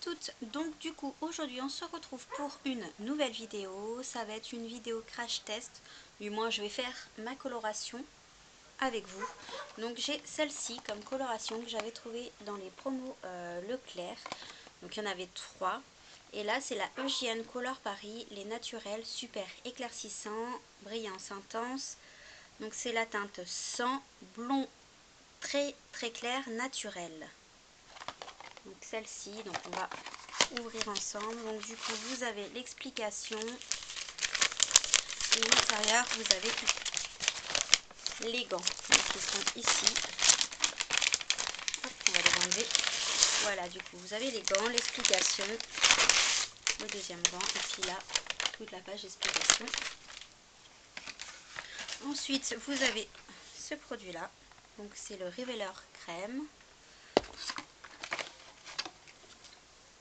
toutes, donc du coup aujourd'hui on se retrouve pour une nouvelle vidéo. Ça va être une vidéo crash test, du moins je vais faire ma coloration avec vous. Donc j'ai celle-ci comme coloration que j'avais trouvée dans les promos Leclerc, donc il y en avait 3. Et là c'est la EJN Color Paris, les naturels super éclaircissants, brillance intense. Donc c'est la teinte 100 blond très clair naturel. Donc celle-ci, donc on va ouvrir ensemble. Donc du coup vous avez l'explication et à l'intérieur vous avez les gants qui sont ici. Hop, on va les enlever. Voilà, du coup vous avez les gants, l'explication, le deuxième gant et puis là toute la page d'explication. Ensuite vous avez ce produit là, donc c'est le révéleur crème.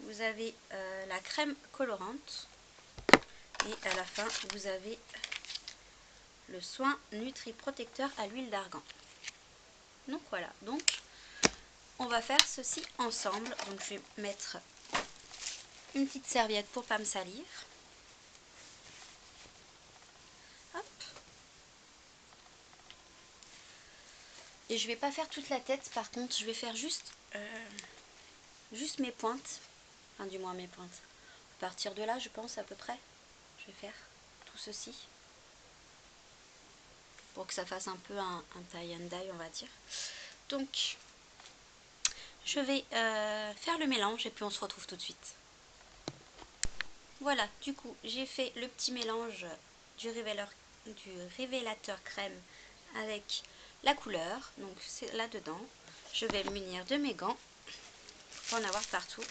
Vous avez la crème colorante et à la fin vous avez le soin nutri protecteur à l'huile d'argan. Donc voilà, donc on va faire ceci ensemble. Donc je vais mettre une petite serviette pour pas me salir. Hop. Et je vais pas faire toute la tête, par contre je vais faire juste mes pointes, enfin du moins mes pointes. À partir de là je pense à peu près, je vais faire tout ceci pour que ça fasse un peu un tie and dye on va dire. Donc je vais faire le mélange et puis on se retrouve tout de suite. Voilà, du coup j'ai fait le petit mélange du révélateur crème avec la couleur, donc c'est là dedans. Je vais me munir de mes gants pour en avoir partout.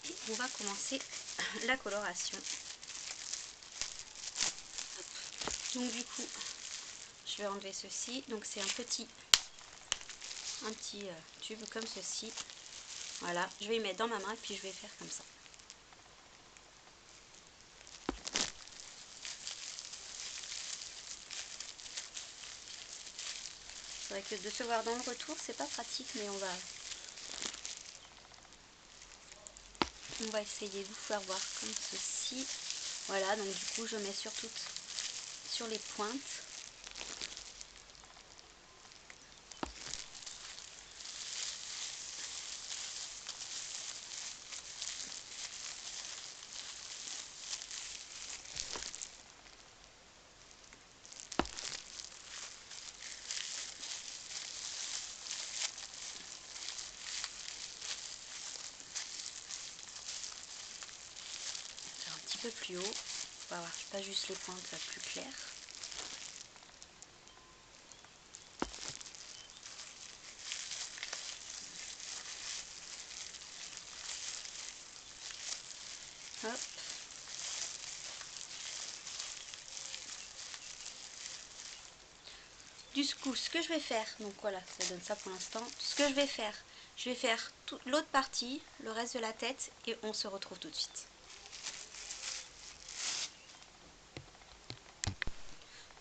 Et on va commencer la coloration. Donc du coup je vais enlever ceci, donc c'est un petit tube comme ceci. Voilà, je vais y mettre dans ma main et puis je vais faire comme ça. C'est vrai que de se voir dans le retour c'est pas pratique, mais on va essayer de vous faire voir comme ceci. Voilà, donc du coup je mets sur les pointes. Un petit peu plus haut pour avoir pas juste les pointes plus claires. Hop. Du coup, ce que je vais faire, donc voilà, ça donne ça pour l'instant. Ce que je vais faire toute l'autre partie, le reste de la tête, et on se retrouve tout de suite.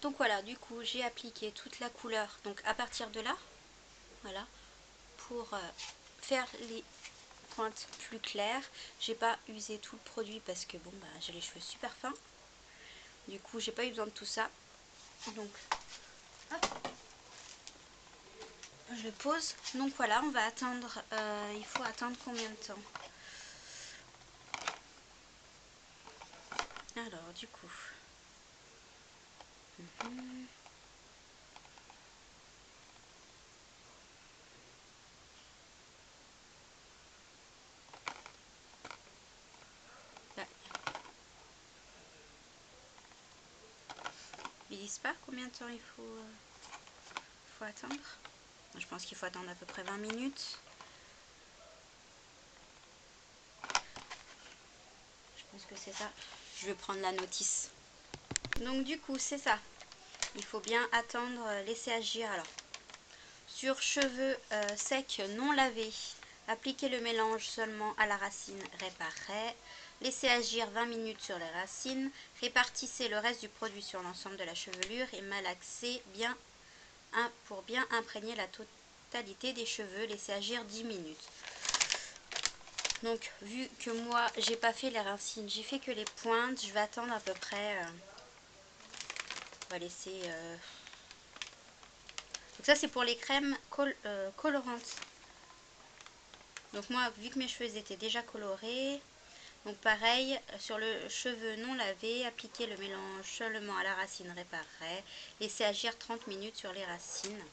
Donc voilà, du coup, j'ai appliqué toute la couleur. Donc à partir de là, voilà, pour faire les pointes plus claires, j'ai pas usé tout le produit parce que bon, bah, j'ai les cheveux super fins. Du coup, j'ai pas eu besoin de tout ça. Donc, hop. Je le pose. Donc voilà, on va attendre, il faut attendre combien de temps? Alors du coup, là. Ils disent pas combien de temps il faut attendre. Je pense qu'il faut attendre à peu près 20 minutes. Je pense que c'est ça. Je vais prendre la notice. Donc du coup, c'est ça. Il faut bien attendre, laisser agir. Alors, sur cheveux secs non lavés, appliquez le mélange seulement à la racine réparée. Laissez agir 20 minutes sur les racines. Répartissez le reste du produit sur l'ensemble de la chevelure et malaxez bien pour bien imprégner la totalité des cheveux. Laissez agir 10 minutes. Donc vu que moi j'ai pas fait les racines, j'ai fait que les pointes, je vais attendre à peu près, on va laisser, donc ça c'est pour les crèmes colorantes. Donc moi vu que mes cheveux étaient déjà colorés, donc pareil sur le cheveu non lavé, appliquez le mélange seulement à la racine réparée, laissez agir 30 minutes sur les racines.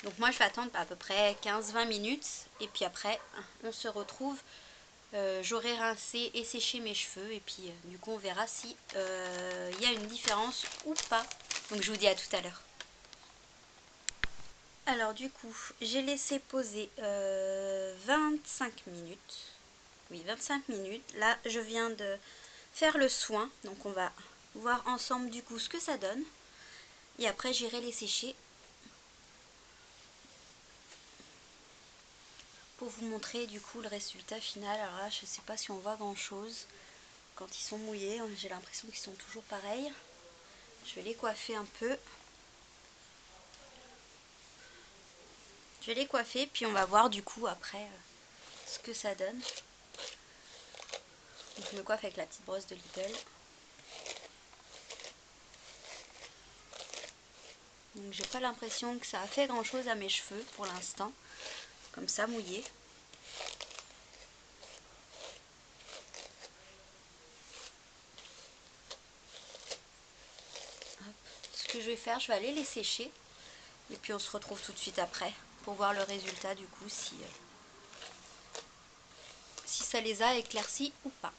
Donc moi je vais attendre à peu près 15-20 minutes et puis après on se retrouve. J'aurai rincé et séché mes cheveux et puis du coup on verra si y a une différence ou pas. Donc je vous dis à tout à l'heure. Alors du coup j'ai laissé poser 25 minutes. Oui, 25 minutes. Là je viens de faire le soin. Donc on va voir ensemble du coup ce que ça donne. Et après j'irai les sécher pour vous montrer du coup le résultat final. Alors là je sais pas si on voit grand chose. Quand ils sont mouillés, j'ai l'impression qu'ils sont toujours pareils. Je vais les coiffer un peu. Je vais les coiffer, puis on va voir du coup après ce que ça donne. Donc je me coiffe avec la petite brosse de Lidl. Donc j'ai pas l'impression que ça a fait grand chose à mes cheveux pour l'instant. Comme ça, mouillé. Ce que je vais faire, je vais aller les sécher. Et puis on se retrouve tout de suite après pour voir le résultat du coup si ça les a éclaircis ou pas.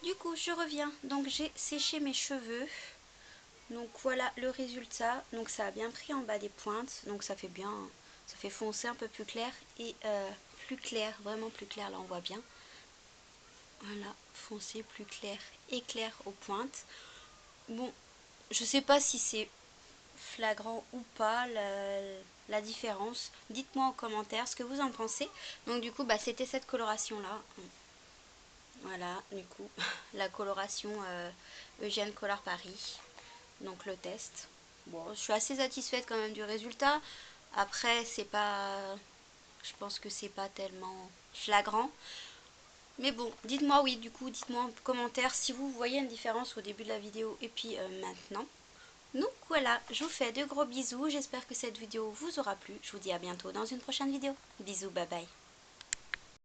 Du coup je reviens, donc j'ai séché mes cheveux. Donc voilà le résultat. Donc ça a bien pris en bas des pointes, donc ça fait bien, ça fait foncer un peu plus clair et plus clair, vraiment plus clair, là on voit bien. Voilà, foncé, plus clair et clair aux pointes. Bon, je sais pas si c'est flagrant ou pas la différence. Dites-moi en commentaire ce que vous en pensez. Donc du coup, bah, c'était cette coloration là. Voilà, du coup, la coloration Eugène Color Paris. Donc le test. Bon, je suis assez satisfaite quand même du résultat. Après, c'est pas... Je pense que c'est pas tellement flagrant. Mais bon, dites-moi, oui, du coup, dites-moi en commentaire si vous voyez une différence au début de la vidéo et puis maintenant. Donc voilà, je vous fais de gros bisous. J'espère que cette vidéo vous aura plu. Je vous dis à bientôt dans une prochaine vidéo. Bisous, bye bye.